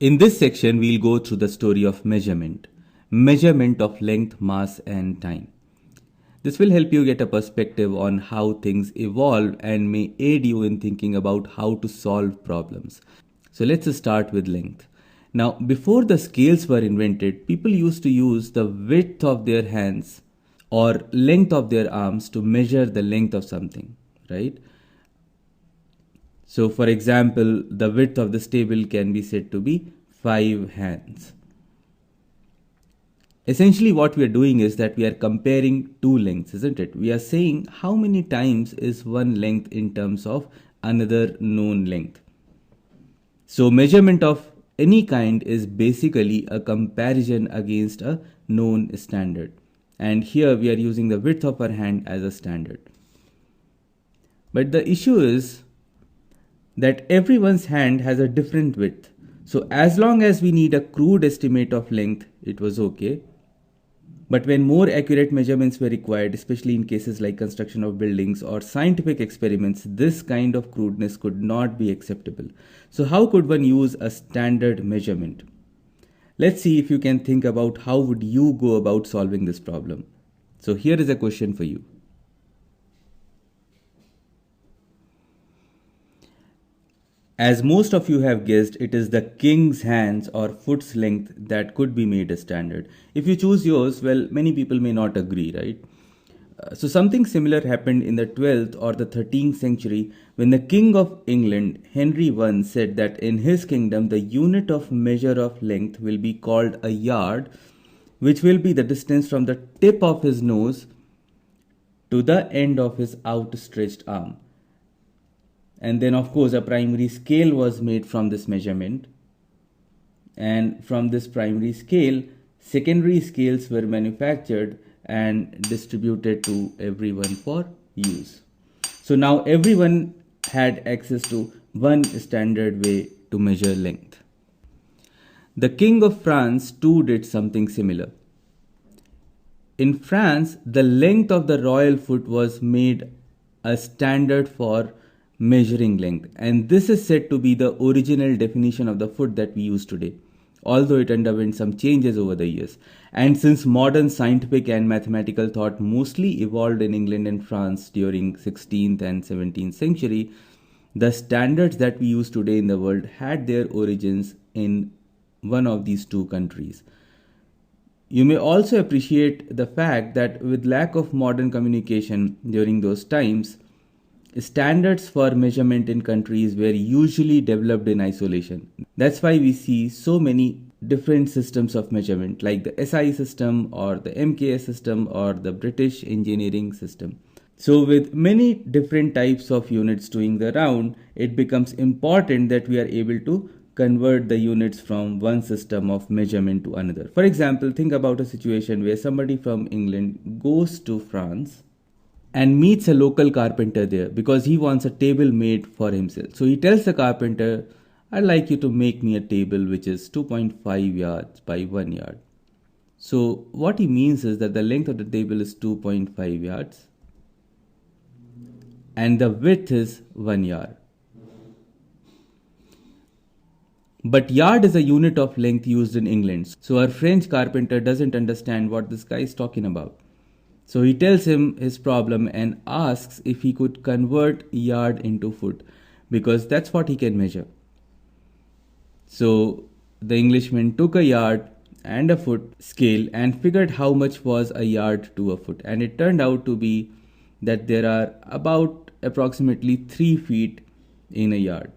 In this section, we'll go through the story of measurement of length, mass, and time. This will help you get a perspective on how things evolve and may aid you in thinking about how to solve problems. So let's start with length. Now, before the scales were invented, people used to use the width of their hands or length of their arms to measure the length of something, right? So, for example, the width of this table can be said to be 5 hands. Essentially, what we are doing is that we are comparing two lengths, isn't it? We are saying how many times is one length in terms of another known length. So, measurement of any kind is basically a comparison against a known standard. And here we are using the width of our hand as a standard. But the issue is that everyone's hand has a different width. So as long as we need a crude estimate of length, it was okay. But when more accurate measurements were required, especially in cases like construction of buildings or scientific experiments, this kind of crudeness could not be acceptable. So how could one use a standard measurement? Let's see if you can think about how would you go about solving this problem. So here is a question for you. As most of you have guessed, it is the king's hands or foot's length that could be made a standard. If you choose yours, well, many people may not agree, right? So something similar happened in the 12th or the 13th century when the King of England, Henry I, said that in his kingdom the unit of measure of length will be called a yard, which will be the distance from the tip of his nose to the end of his outstretched arm. And then, of course, a primary scale was made from this measurement. And from this primary scale, secondary scales were manufactured and distributed to everyone for use. So now everyone had access to one standard way to measure length. The King of France too did something similar. In France, the length of the royal foot was made a standard for measuring length, and this is said to be the original definition of the foot that we use today, although it underwent some changes over the years. And since modern scientific and mathematical thought mostly evolved in England and France during 16th and 17th century, the standards that we use today in the world had their origins in one of these two countries. You may also appreciate the fact that with lack of modern communication during those times, standards for measurement in countries were usually developed in isolation. That's why we see so many different systems of measurement like the SI system or the MKS system or the British engineering system. So with many different types of units doing the round, it becomes important that we are able to convert the units from one system of measurement to another. For example, think about a situation where somebody from England goes to France and meets a local carpenter there because he wants a table made for himself. So he tells the carpenter, I'd like you to make me a table which is 2.5 yards by 1 yard. So what he means is that the length of the table is 2.5 yards and the width is 1 yard. But yard is a unit of length used in England. So our French carpenter doesn't understand what this guy is talking about. So he tells him his problem and asks if he could convert yard into foot because that's what he can measure. So the Englishman took a yard and a foot scale and figured how much was a yard to a foot. And it turned out to be that there are about approximately 3 feet in a yard.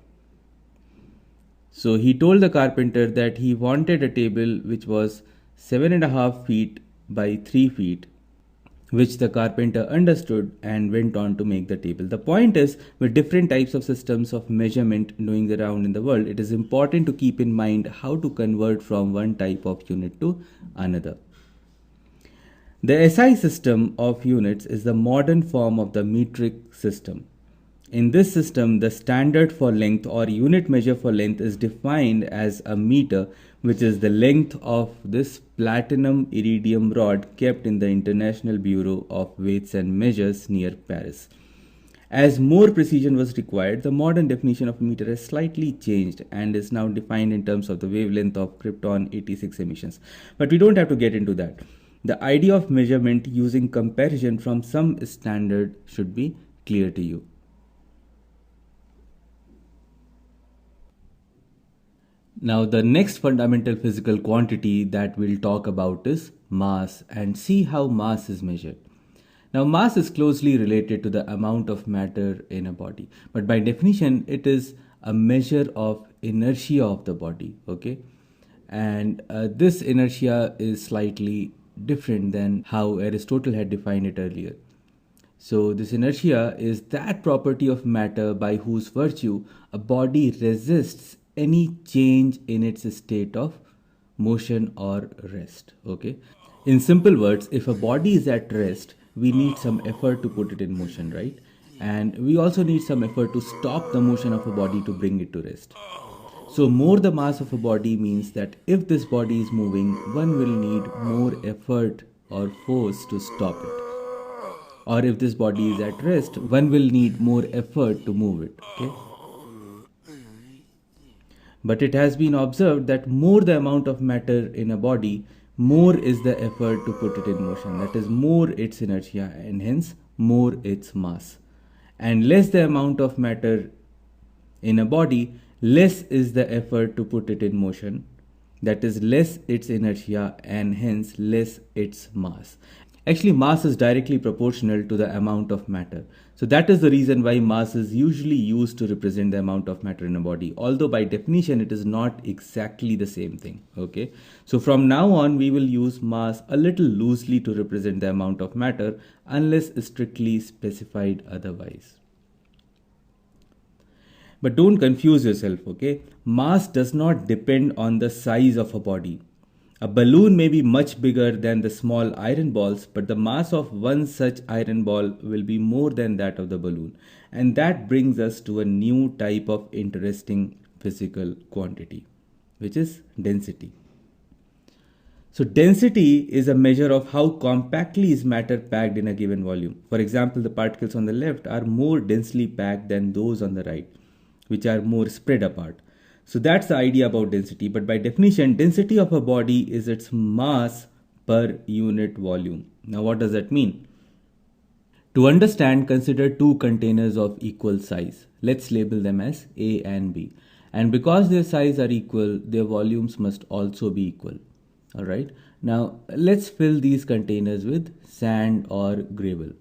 So he told the carpenter that he wanted a table which was 7.5 feet by 3 feet, which the carpenter understood and went on to make the table. The point is, with different types of systems of measurement doing the round in the world, it is important to keep in mind how to convert from one type of unit to another. The SI system of units is the modern form of the metric system. In this system, the standard for length or unit measure for length is defined as a meter, which is the length of this platinum iridium rod kept in the International Bureau of Weights and Measures near Paris. As more precision was required, the modern definition of a meter has slightly changed and is now defined in terms of the wavelength of krypton 86 emissions. But we don't have to get into that. The idea of measurement using comparison from some standard should be clear to you. Now, the next fundamental physical quantity that we'll talk about is mass, and see how mass is measured. Now, mass is closely related to the amount of matter in a body, but by definition, it is a measure of inertia of the body, okay? And this inertia is slightly different than how Aristotle had defined it earlier. So, this inertia is that property of matter by whose virtue a body resists any change in its state of motion or rest. Okay. In simple words, if a body is at rest, we need some effort to put it in motion, right? And we also need some effort to stop the motion of a body to bring it to rest. So, more the mass of a body means that if this body is moving, one will need more effort or force to stop it. Or if this body is at rest, one will need more effort to move it. Okay? But it has been observed that more the amount of matter in a body, more is the effort to put it in motion. That is, more its inertia and hence more its mass. And less the amount of matter in a body, less is the effort to put it in motion. That is, less its inertia and hence less its mass. Actually, mass is directly proportional to the amount of matter. So that is the reason why mass is usually used to represent the amount of matter in a body. Although by definition, it is not exactly the same thing. Okay. So from now on, we will use mass a little loosely to represent the amount of matter unless strictly specified otherwise. But don't confuse yourself, okay? Mass does not depend on the size of a body. A balloon may be much bigger than the small iron balls, but the mass of one such iron ball will be more than that of the balloon. And that brings us to a new type of interesting physical quantity, which is density. So density is a measure of how compactly is matter packed in a given volume. For example, the particles on the left are more densely packed than those on the right, which are more spread apart. So that's the idea about density. But by definition, density of a body is its mass per unit volume. Now, what does that mean? To understand, consider two containers of equal size. Let's label them as A and B. And because their size are equal, their volumes must also be equal. Alright. Now, let's fill these containers with sand or gravel.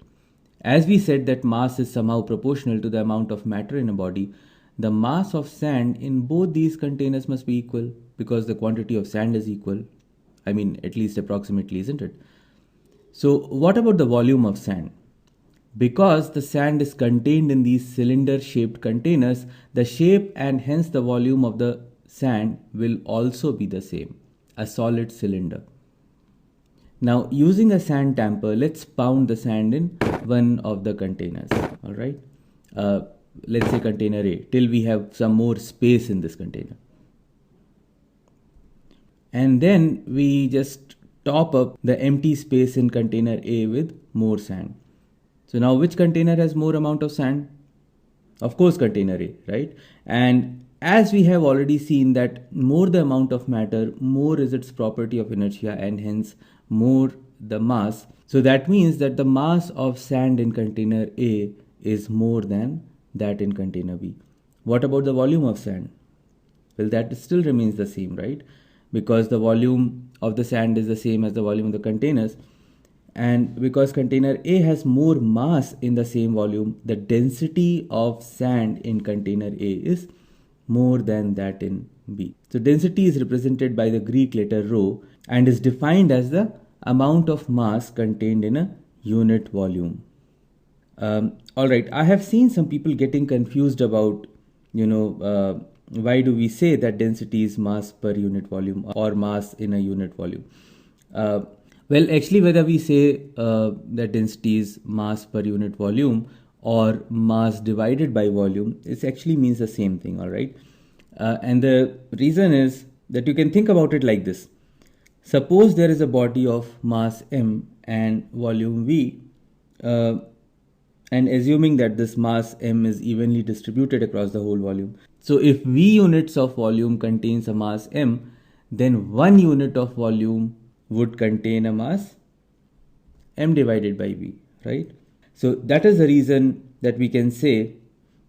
As we said that mass is somehow proportional to the amount of matter in a body, the mass of sand in both these containers must be equal because the quantity of sand is equal. I mean, at least approximately, isn't it? So, what about the volume of sand? Because the sand is contained in these cylinder-shaped containers, the shape and hence the volume of the sand will also be the same, a solid cylinder. Now, using a sand tamper, let's pound the sand in one of the containers. All right. Let's say container A, till we have some more space in this container. And then we just top up the empty space in container A with more sand. So now which container has more amount of sand? Of course, container A, right? And as we have already seen that more the amount of matter, more is its property of inertia and hence more the mass. So that means that the mass of sand in container A is more than that in container B. What about the volume of sand? Well, that still remains the same, right? Because the volume of the sand is the same as the volume of the containers. And because container A has more mass in the same volume, the density of sand in container A is more than that in B. So density is represented by the Greek letter rho and is defined as the amount of mass contained in a unit volume. Alright, I have seen some people getting confused about, why do we say that density is mass per unit volume or mass in a unit volume? Well, actually, whether we say that density is mass per unit volume or mass divided by volume, it actually means the same thing, alright? And the reason is that you can think about it like this. Suppose there is a body of mass m and volume v, and assuming that this mass m is evenly distributed across the whole volume. So if v units of volume contains a mass m, then 1 unit of volume would contain a mass m divided by v, right? So that is the reason that we can say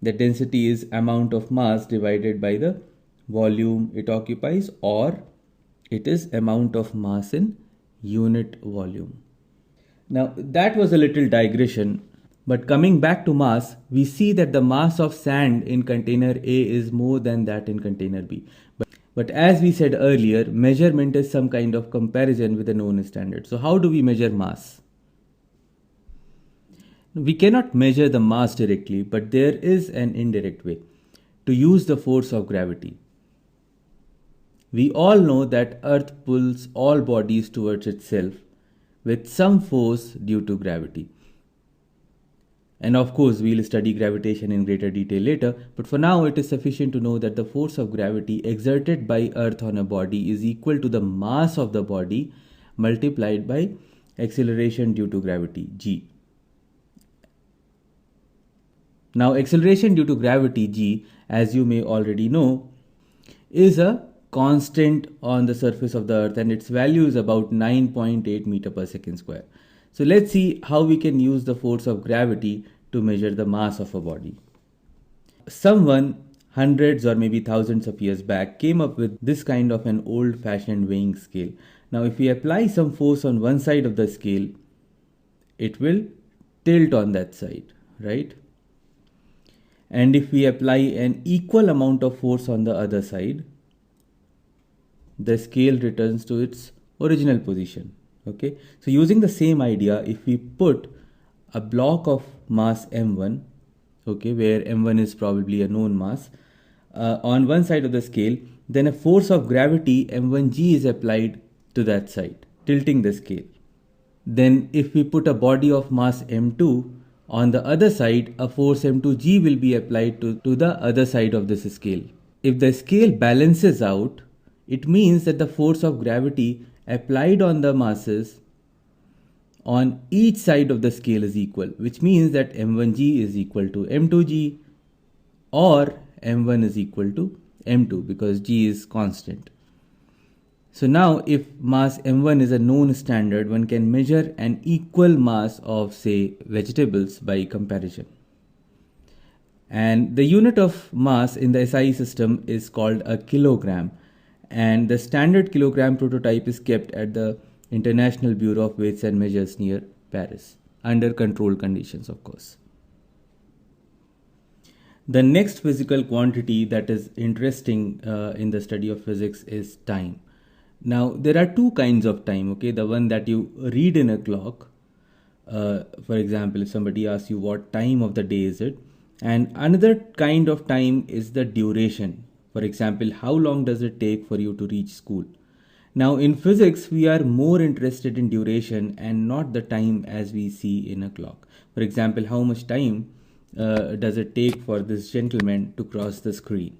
that density is amount of mass divided by the volume it occupies, or it is amount of mass in unit volume. Now that was a little digression, but coming back to mass, we see that the mass of sand in container A is more than that in container B. But as we said earlier, measurement is some kind of comparison with a known standard. So how do we measure mass? We cannot measure the mass directly, but there is an indirect way to use the force of gravity. We all know that Earth pulls all bodies towards itself with some force due to gravity. And of course, we'll study gravitation in greater detail later, but for now it is sufficient to know that the force of gravity exerted by Earth on a body is equal to the mass of the body multiplied by acceleration due to gravity, g. Now, acceleration due to gravity, g, as you may already know, is a constant on the surface of the Earth, and its value is about 9.8 meter per second square. So let's see how we can use the force of gravity to measure the mass of a body. Someone hundreds or maybe thousands of years back came up with this kind of an old-fashioned weighing scale. Now if we apply some force on one side of the scale, it will tilt on that side, right? And if we apply an equal amount of force on the other side, the scale returns to its original position. Okay, so using the same idea, if we put a block of mass m1, okay, where m1 is probably a known mass, on one side of the scale, then a force of gravity m1g is applied to that side, tilting the scale. Then if we put a body of mass m2 on the other side, a force m2g will be applied to the other side of this scale. If the scale balances out, it means that the force of gravity applied on the masses on each side of the scale is equal, which means that m1g is equal to m2g, or m1 is equal to m2, because g is constant. So now if mass m1 is a known standard, one can measure an equal mass of, say, vegetables by comparison. And the unit of mass in the SI system is called a kilogram, and the standard kilogram prototype is kept at the International Bureau of Weights and Measures near Paris, under controlled conditions, of course. The next physical quantity that is interesting in the study of physics is time. Now, there are two kinds of time, okay? The one that you read in a clock, for example, if somebody asks you what time of the day is it, and another kind of time is the duration. For example, how long does it take for you to reach school? Now, in physics, we are more interested in duration and not the time as we see in a clock. For example, how much time does it take for this gentleman to cross the screen?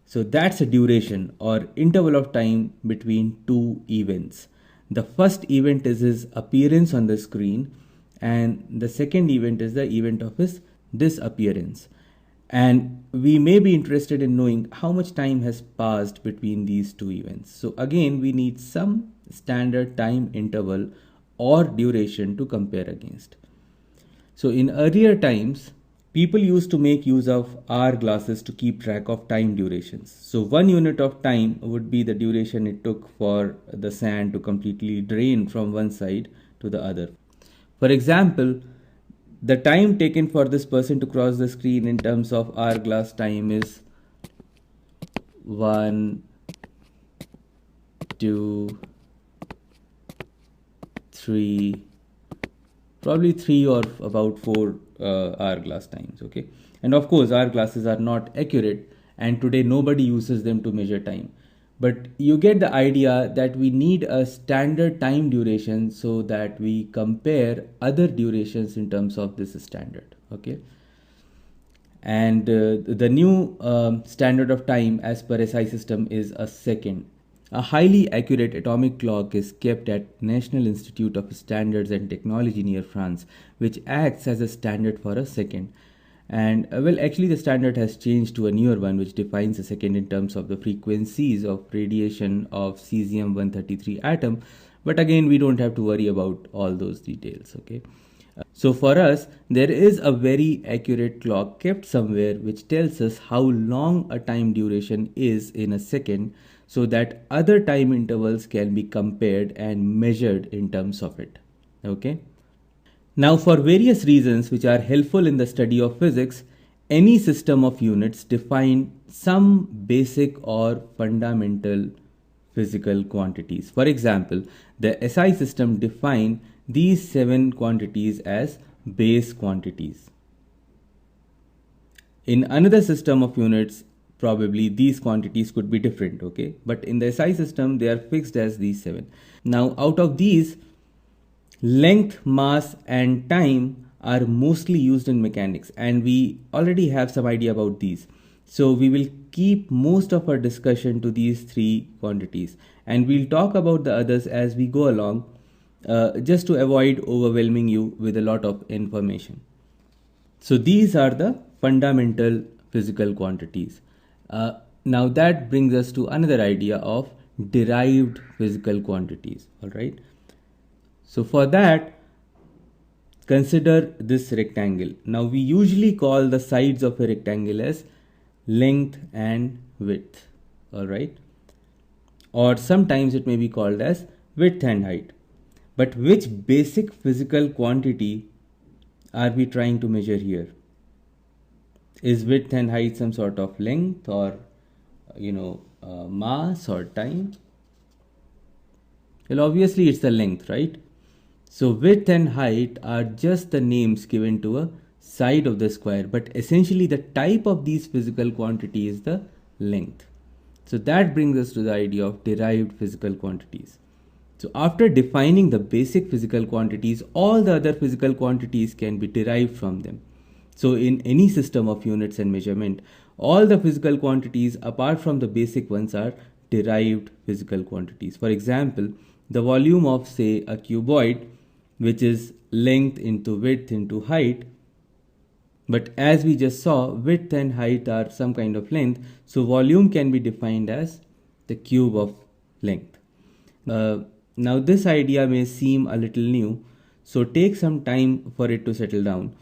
So that's a duration or interval of time between two events. The first event is his appearance on the screen, and the second event is the event of his disappearance. And we may be interested in knowing how much time has passed between these two events. So again, we need some standard time interval or duration to compare against. So in earlier times, people used to make use of hour glasses to keep track of time durations. So 1 unit of time would be the duration it took for the sand to completely drain from one side to the other. For example, the time taken for this person to cross the screen in terms of hourglass time is 1, 2, 3, probably 3 or about 4 hourglass times, okay? And of course, hourglasses are not accurate, and today nobody uses them to measure time. But you get the idea that we need a standard time duration so that we compare other durations in terms of this standard, okay? And the new standard of time as per SI system is a second. A highly accurate atomic clock is kept at National Institute of Standards and Technology near France, which acts as a standard for a second. And well, actually, the standard has changed to a newer one, which defines a second in terms of the frequencies of radiation of cesium 133 atom. But again, we don't have to worry about all those details, okay? So for us, there is a very accurate clock kept somewhere which tells us how long a time duration is in a second, so that other time intervals can be compared and measured in terms of it. Okay. Now, for various reasons which are helpful in the study of physics, any system of units define some basic or fundamental physical quantities. For example, the SI system define these 7 quantities as base quantities. In another system of units, probably these quantities could be different, okay? But in the SI system, they are fixed as these 7. Now, out of these, length, mass, and time are mostly used in mechanics, and we already have some idea about these. So we will keep most of our discussion to these 3 quantities, and we'll talk about the others as we go along, just to avoid overwhelming you with a lot of information. So these are the fundamental physical quantities. Now that brings us to another idea of derived physical quantities. All right. So for that, consider this rectangle. Now we usually call the sides of a rectangle as length and width. All right. Or sometimes it may be called as width and height. But which basic physical quantity are we trying to measure here? Is width and height some sort of length, or mass or time? Well, obviously it's the length, right? So width and height are just the names given to a side of the square, but essentially the type of these physical quantity is the length. So that brings us to the idea of derived physical quantities. So after defining the basic physical quantities, all the other physical quantities can be derived from them. So in any system of units and measurement, all the physical quantities apart from the basic ones are derived physical quantities. For example, the volume of, say, a cuboid, which is length into width into height, but as we just saw, width and height are some kind of length, so volume can be defined as the cube of length. Now this idea may seem a little new, so take some time for it to settle down,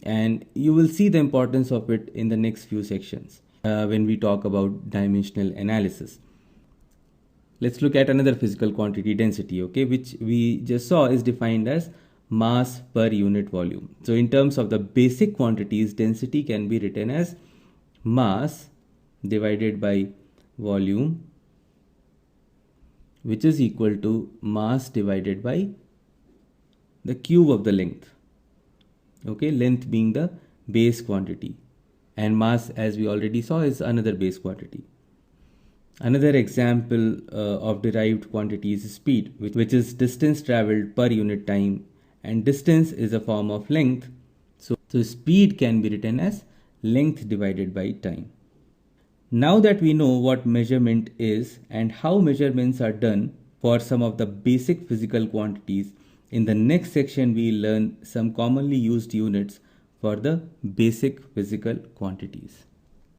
and you will see the importance of it in the next few sections when we talk about dimensional analysis. Let's look at another physical quantity, density, okay, which we just saw is defined as mass per unit volume. So in terms of the basic quantities, density can be written as mass divided by volume, which is equal to mass divided by the cube of the length. Okay, length being the base quantity, and mass, as we already saw, is another base quantity. Another example of derived quantity is speed, which is distance traveled per unit time, and distance is a form of length. So speed can be written as length divided by time. Now that we know what measurement is and how measurements are done for some of the basic physical quantities, in the next section we learn some commonly used units for the basic physical quantities.